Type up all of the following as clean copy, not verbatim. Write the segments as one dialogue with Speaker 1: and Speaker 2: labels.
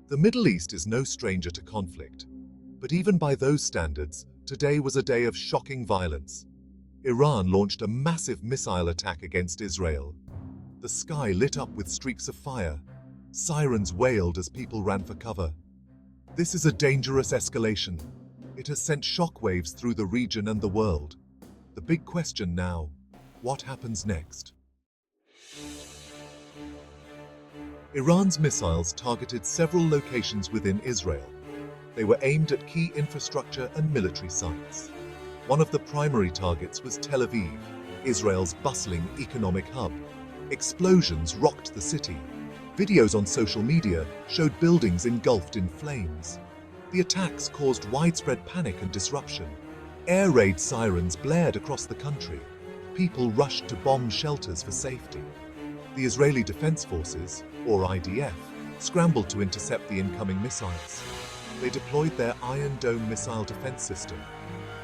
Speaker 1: The Middle East is no stranger to conflict, but even by those standards, today was a day of shocking violence. Iran launched a massive missile attack against Israel. The sky lit up with streaks of fire. Sirens wailed as people ran for cover. This is a dangerous escalation. It has sent shockwaves through the region and the world. The big question now, what happens next? Iran's missiles targeted several locations within Israel. They were aimed at key infrastructure and military sites. One of the primary targets was Tel Aviv, Israel's bustling economic hub. Explosions rocked the city. Videos on social media showed buildings engulfed in flames. The attacks caused widespread panic and disruption. Air raid sirens blared across the country. People rushed to bomb shelters for safety. The Israeli Defense Forces, or IDF, scrambled to intercept the incoming missiles. They deployed their Iron Dome missile defense system.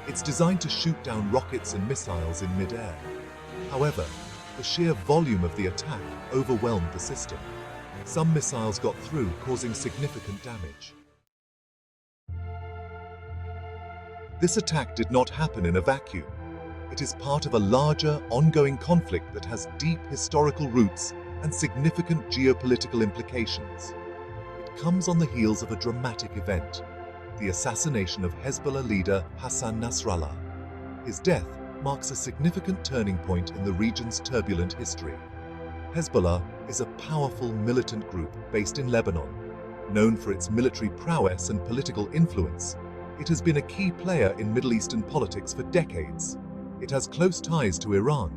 Speaker 1: It's designed to shoot down rockets and missiles in mid-air. However, the sheer volume of the attack overwhelmed the system. Some missiles got through, causing significant damage. This attack did not happen in a vacuum. It is part of a larger, ongoing conflict that has deep historical roots and significant geopolitical implications. It comes on the heels of a dramatic event, the assassination of Hezbollah leader Hassan Nasrallah. His death marks a significant turning point in the region's turbulent history. Hezbollah is a powerful militant group based in Lebanon. Known for its military prowess and political influence, it has been a key player in Middle Eastern politics for decades. It has close ties to Iran.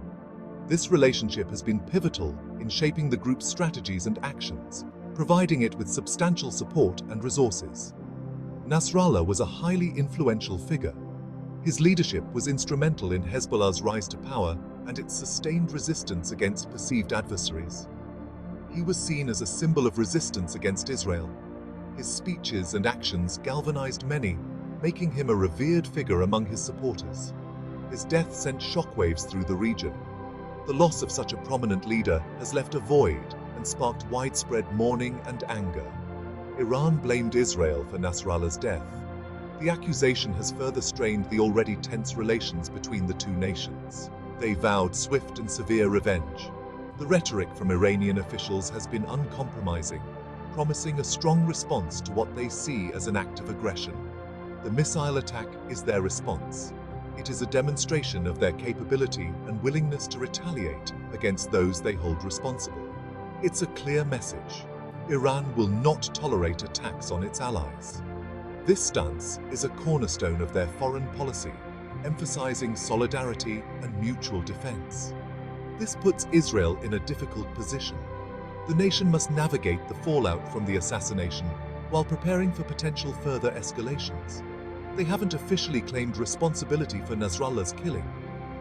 Speaker 1: This relationship has been pivotal in shaping the group's strategies and actions, providing it with substantial support and resources. Nasrallah was a highly influential figure. His leadership was instrumental in Hezbollah's rise to power and its sustained resistance against perceived adversaries. He was seen as a symbol of resistance against Israel. His speeches and actions galvanized many, making him a revered figure among his supporters. His death sent shockwaves through the region. The loss of such a prominent leader has left a void and sparked widespread mourning and anger. Iran blamed Israel for Nasrallah's death. The accusation has further strained the already tense relations between the two nations. They vowed swift and severe revenge. The rhetoric from Iranian officials has been uncompromising, promising a strong response to what they see as an act of aggression. The missile attack is their response. It is a demonstration of their capability and willingness to retaliate against those they hold responsible. It's a clear message. Iran will not tolerate attacks on its allies. This stance is a cornerstone of their foreign policy, emphasizing solidarity and mutual defense. This puts Israel in a difficult position. The nation must navigate the fallout from the assassination while preparing for potential further escalations. They haven't officially claimed responsibility for Nasrallah's killing.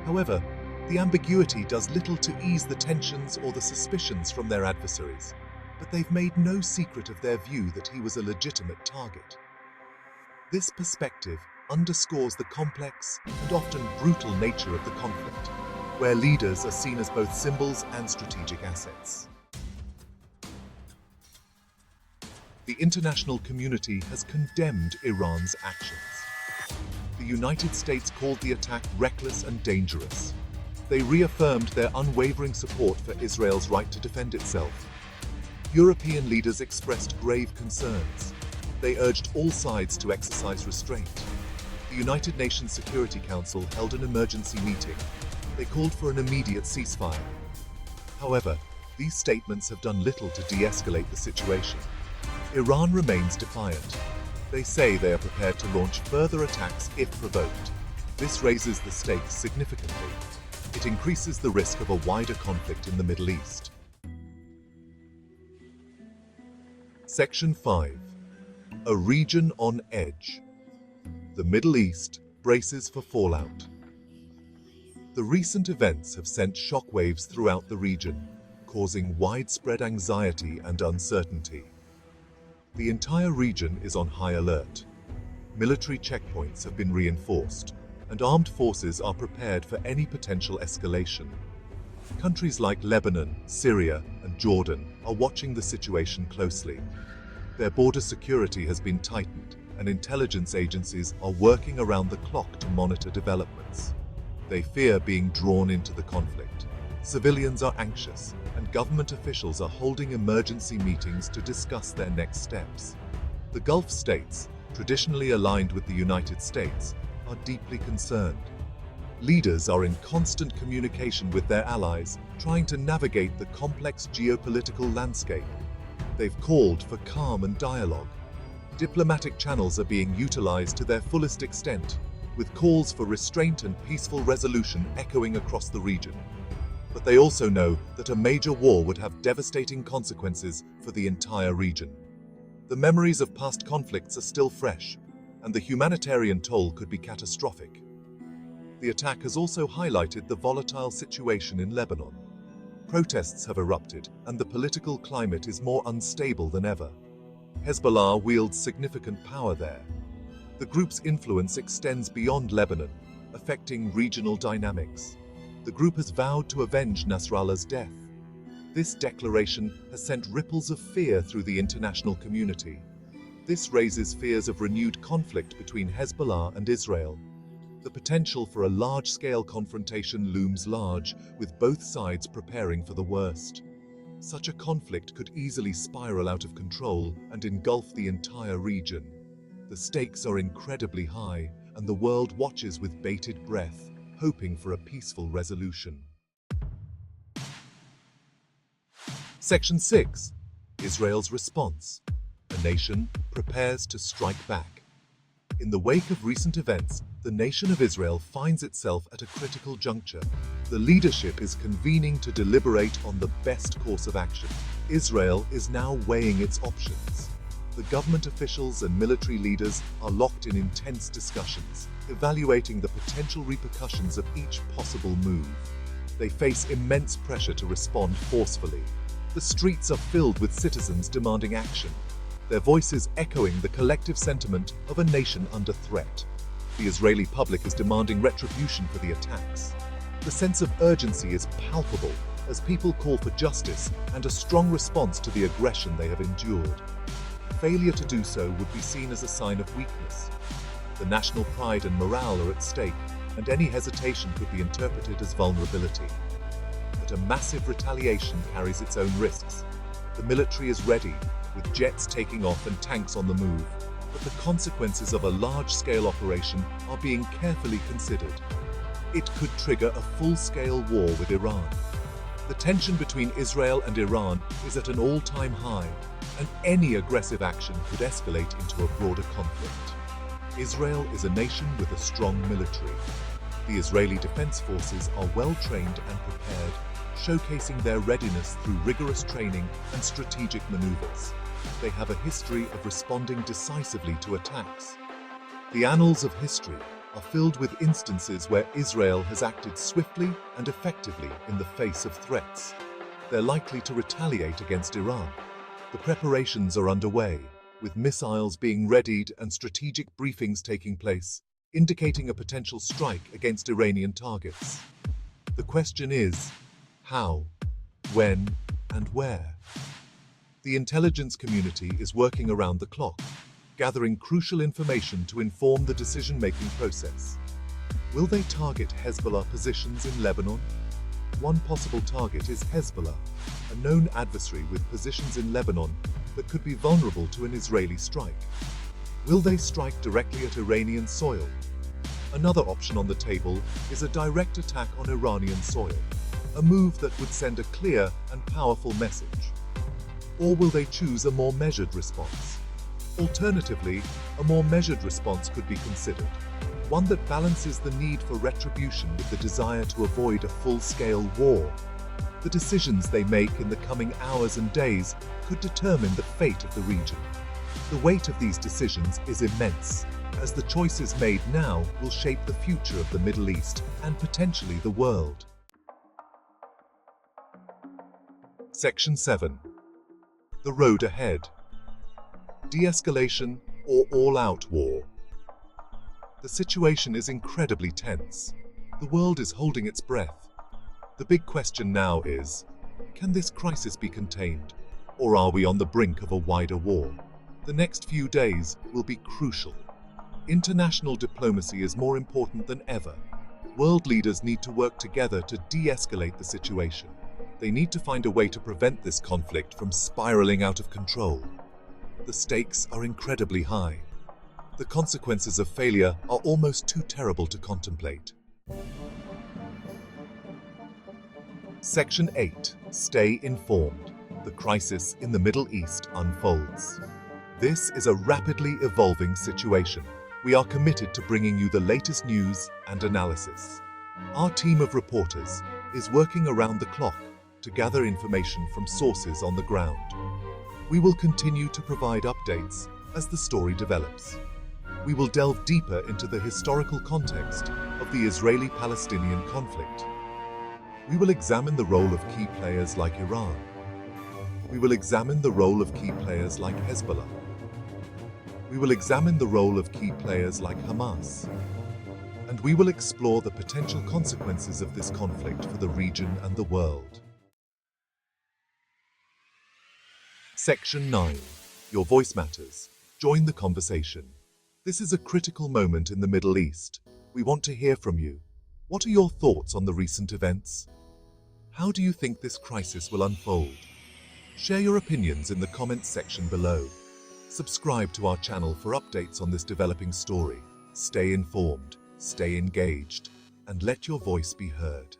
Speaker 1: However, the ambiguity does little to ease the tensions or the suspicions from their adversaries, but they've made no secret of their view that he was a legitimate target. This perspective underscores the complex and often brutal nature of the conflict, where leaders are seen as both symbols and strategic assets. The international community has condemned Iran's actions. The United States called the attack reckless and dangerous. They reaffirmed their unwavering support for Israel's right to defend itself. European leaders expressed grave concerns. They urged all sides to exercise restraint. The United Nations Security Council held an emergency meeting. They called for an immediate ceasefire. However, these statements have done little to de-escalate the situation. Iran remains defiant. They say they are prepared to launch further attacks if provoked. This raises the stakes significantly. It increases the risk of a wider conflict in the Middle East. Section 5. A region on edge. The Middle East braces for fallout. The recent events have sent shockwaves throughout the region, causing widespread anxiety and uncertainty. The entire region is on high alert. Military checkpoints have been reinforced, and armed forces are prepared for any potential escalation. Countries like Lebanon, Syria, and Jordan are watching the situation closely. Their border security has been tightened, and intelligence agencies are working around the clock to monitor developments. They fear being drawn into the conflict. Civilians are anxious, and government officials are holding emergency meetings to discuss their next steps. The Gulf states, traditionally aligned with the United States, are deeply concerned. Leaders are in constant communication with their allies, trying to navigate the complex geopolitical landscape. They've called for calm and dialogue. Diplomatic channels are being utilized to their fullest extent, with calls for restraint and peaceful resolution echoing across the region. But they also know that a major war would have devastating consequences for the entire region. The memories of past conflicts are still fresh, and the humanitarian toll could be catastrophic. The attack has also highlighted the volatile situation in Lebanon. Protests have erupted, and the political climate is more unstable than ever. Hezbollah wields significant power there. The group's influence extends beyond Lebanon, affecting regional dynamics. The group has vowed to avenge Nasrallah's death. This declaration has sent ripples of fear through the international community. This raises fears of renewed conflict between Hezbollah and Israel. The potential for a large-scale confrontation looms large, with both sides preparing for the worst. Such a conflict could easily spiral out of control and engulf the entire region. The stakes are incredibly high, and the world watches with bated breath, hoping for a peaceful resolution. Section 6. Israel's response. A nation prepares to strike back. In the wake of recent events, the nation of Israel finds itself at a critical juncture. The leadership is convening to deliberate on the best course of action. Israel is now weighing its options. The government officials and military leaders are locked in intense discussions, evaluating the potential repercussions of each possible move. They face immense pressure to respond forcefully. The streets are filled with citizens demanding action, their voices echoing the collective sentiment of a nation under threat. The Israeli public is demanding retribution for the attacks. The sense of urgency is palpable as people call for justice and a strong response to the aggression they have endured. Failure to do so would be seen as a sign of weakness. The national pride and morale are at stake, and any hesitation could be interpreted as vulnerability. But a massive retaliation carries its own risks. The military is ready, with jets taking off and tanks on the move, but the consequences of a large-scale operation are being carefully considered. It could trigger a full-scale war with Iran. The tension between Israel and Iran is at an all-time high, and any aggressive action could escalate into a broader conflict. Israel is a nation with a strong military. The Israeli Defense Forces are well-trained and prepared, showcasing their readiness through rigorous training and strategic maneuvers. They have a history of responding decisively to attacks. The annals of history are filled with instances where Israel has acted swiftly and effectively in the face of threats. They're likely to retaliate against Iran. The preparations are underway, with missiles being readied and strategic briefings taking place, indicating a potential strike against Iranian targets. The question is, how, when, and where? The intelligence community is working around the clock, gathering crucial information to inform the decision-making process. Will they target Hezbollah positions in Lebanon? One possible target is Hezbollah, a known adversary with positions in Lebanon that could be vulnerable to an Israeli strike. Will they strike directly at Iranian soil? Another option on the table is a direct attack on Iranian soil, a move that would send a clear and powerful message. Or will they choose a more measured response? Alternatively, a more measured response could be considered, one that balances the need for retribution with the desire to avoid a full-scale war. The decisions they make in the coming hours and days could determine the fate of the region. The weight of these decisions is immense, as the choices made now will shape the future of the Middle East and potentially the world. Section 7. The road ahead. De-escalation or all-out war. The situation is incredibly tense. The world is holding its breath. The big question now is, can this crisis be contained, or are we on the brink of a wider war? The next few days will be crucial. International diplomacy is more important than ever. World leaders need to work together to de-escalate the situation. They need to find a way to prevent this conflict from spiraling out of control. The stakes are incredibly high. The consequences of failure are almost too terrible to contemplate. Section 8. Stay informed. The crisis in the Middle East unfolds. This is a rapidly evolving situation. We are committed to bringing you the latest news and analysis. Our team of reporters is working around the clock to gather information from sources on the ground. We will continue to provide updates as the story develops. We will delve deeper into the historical context of the Israeli-Palestinian conflict. We will examine the role of key players like Iran. We will examine the role of key players like Hezbollah. We will examine the role of key players like Hamas. And we will explore the potential consequences of this conflict for the region and the world. Section 9. Your voice matters. Join the conversation. This is a critical moment in the Middle East. We want to hear from you. What are your thoughts on the recent events? How do you think this crisis will unfold? Share your opinions in the comments section below. Subscribe to our channel for updates on this developing story. Stay informed, stay engaged, and let your voice be heard.